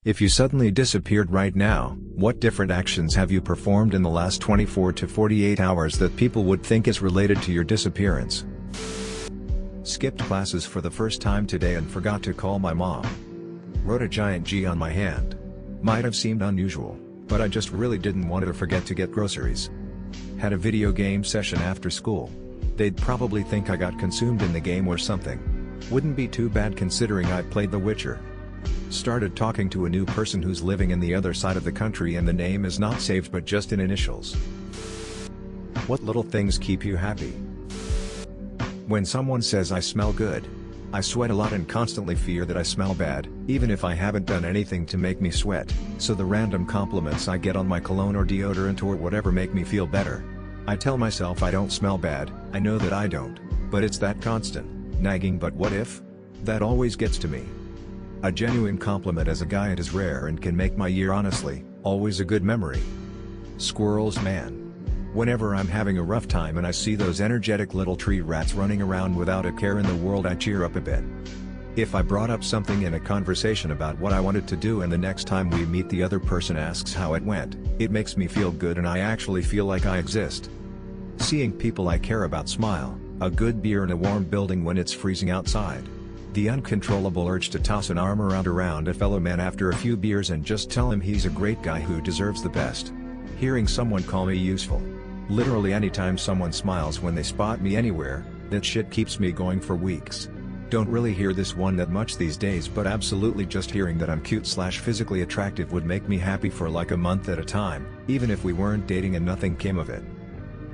If you suddenly disappeared right now, what different actions have you performed in the last 24 to 48 hours that people would think is related to your disappearance? Skipped classes for the first time today and forgot to call my mom. Wrote a giant G on my hand. Might have seemed unusual, but I just really didn't want to forget to get groceries. Had a video game session after school. They'd probably think I got consumed in the game or something. Wouldn't be too bad considering I played The Witcher. Started talking to a new person who's living in the other side of the country and the name is not saved but just in initials. What little things keep you happy? When someone says I smell good, I sweat a lot and constantly fear that I smell bad, even if I haven't done anything to make me sweat, so the random compliments I get on my cologne or deodorant or whatever make me feel better. I tell myself I don't smell bad, I know that I don't, but it's that constant, nagging but what if? That always gets to me. A genuine compliment as a guy is rare and can make my year honestly, always a good memory. Squirrels man. Whenever I'm having a rough time and I see those energetic little tree rats running around without a care in the world I cheer up a bit. If I brought up something in a conversation about what I wanted to do and the next time we meet the other person asks how it went, it makes me feel good and I actually feel like I exist. Seeing people I care about smile, a good beer in a warm building when it's freezing outside. The uncontrollable urge to toss an arm around a fellow man after a few beers and just tell him he's a great guy who deserves the best. Hearing someone call me useful. Literally anytime someone smiles when they spot me anywhere, that shit keeps me going for weeks. Don't really hear this one that much these days but absolutely just hearing that I'm cute/physically attractive would make me happy for like a month at a time, even if we weren't dating and nothing came of it.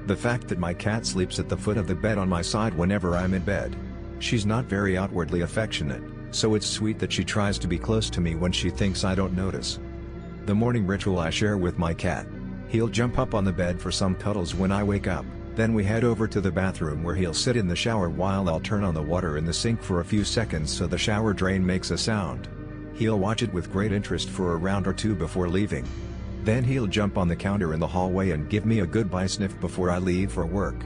The fact that my cat sleeps at the foot of the bed on my side whenever I'm in bed. She's not very outwardly affectionate, so it's sweet that she tries to be close to me when she thinks I don't notice. The morning ritual I share with my cat. He'll jump up on the bed for some cuddles when I wake up, then we head over to the bathroom where he'll sit in the shower while I'll turn on the water in the sink for a few seconds so the shower drain makes a sound. He'll watch it with great interest for a round or two before leaving. Then he'll jump on the counter in the hallway and give me a goodbye sniff before I leave for work.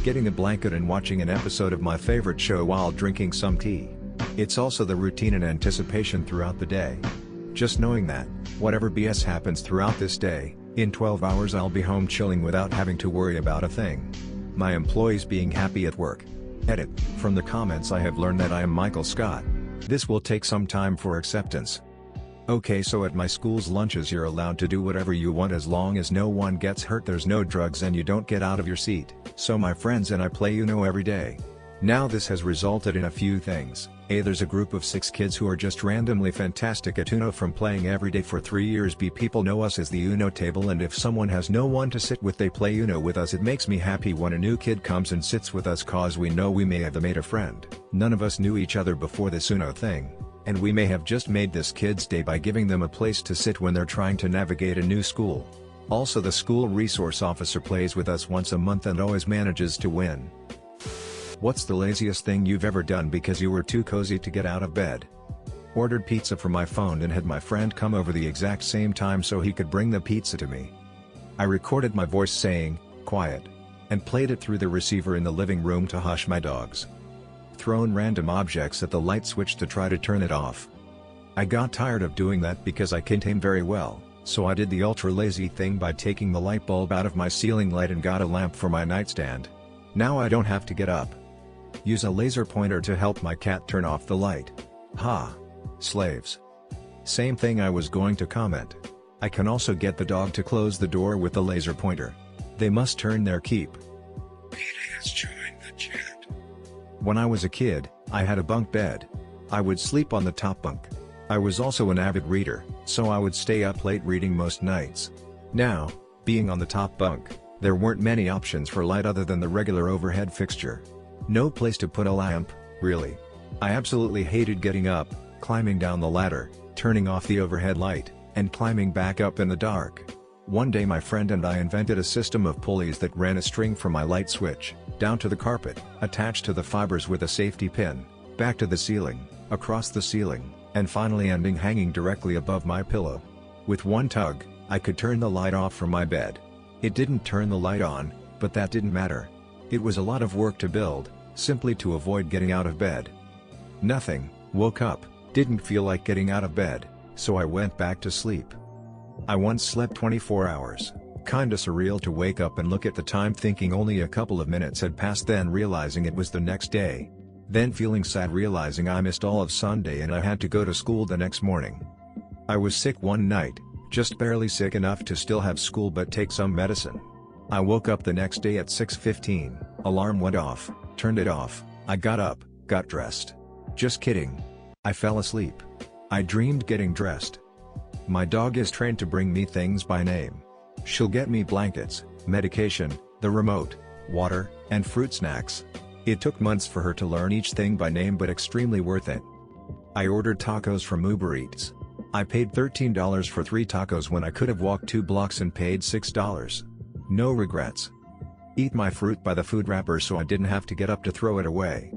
Getting a blanket and watching an episode of my favorite show while drinking some tea. It's also the routine and anticipation throughout the day. Just knowing that, whatever BS happens throughout this day, in 12 hours I'll be home chilling without having to worry about a thing. My employees being happy at work. Edit. From the comments I have learned that I am Michael Scott. This will take some time for acceptance. Okay, so at my school's lunches you're allowed to do whatever you want as long as no one gets hurt, there's no drugs and you don't get out of your seat. So my friends and I play Uno every day. Now this has resulted in a few things. A. There's a group of 6 kids who are just randomly fantastic at Uno from playing every day for 3 years. B. People know us as the Uno table and if someone has no one to sit with they play Uno with us. It makes me happy when a new kid comes and sits with us cause we know we may have made a friend. None of us knew each other before this Uno thing. And we may have just made this kid's day by giving them a place to sit when they're trying to navigate a new school. Also the school resource officer plays with us once a month and always manages to win. What's the laziest thing you've ever done because you were too cozy to get out of bed? Ordered pizza from my phone and had my friend come over the exact same time so he could bring the pizza to me. I recorded my voice saying, "Quiet," and played it through the receiver in the living room to hush my dogs. Thrown random objects at the light switch to try to turn it off. I got tired of doing that because I can't aim very well, so I did the ultra lazy thing by taking the light bulb out of my ceiling light and got a lamp for my nightstand. Now I don't have to get up. Use a laser pointer to help my cat turn off the light. Ha! Slaves. Same thing I was going to comment. I can also get the dog to close the door with the laser pointer. They must turn their keep. Pete has joined the chat. When I was a kid, I had a bunk bed. I would sleep on the top bunk. I was also an avid reader, so I would stay up late reading most nights. Now, being on the top bunk, there weren't many options for light other than the regular overhead fixture. No place to put a lamp, really. I absolutely hated getting up, climbing down the ladder, turning off the overhead light, and climbing back up in the dark. One day my friend and I invented a system of pulleys that ran a string from my light switch, down to the carpet, attached to the fibers with a safety pin, back to the ceiling, across the ceiling, and finally ending hanging directly above my pillow. With one tug, I could turn the light off from my bed. It didn't turn the light on, but that didn't matter. It was a lot of work to build, simply to avoid getting out of bed. Nothing, woke up, didn't feel like getting out of bed, So I went back to sleep. I once slept 24 hours, kinda surreal to wake up and look at the time thinking only a couple of minutes had passed, then realizing it was the next day. Then feeling sad realizing I missed all of Sunday and I had to go to school the next morning. I was sick one night, just barely sick enough to still have school but take some medicine. I woke up the next day at 6:15, alarm went off, turned it off, I got up, got dressed. Just kidding. I fell asleep. I dreamed getting dressed. My dog is trained to bring me things by name. She'll get me blankets, medication, the remote, water, and fruit snacks. It took months for her to learn each thing by name but extremely worth it. I ordered tacos from Uber Eats. I paid $13 for 3 tacos when I could have walked 2 blocks and paid $6. No regrets. Eat my fruit by the food wrapper so I didn't have to get up to throw it away.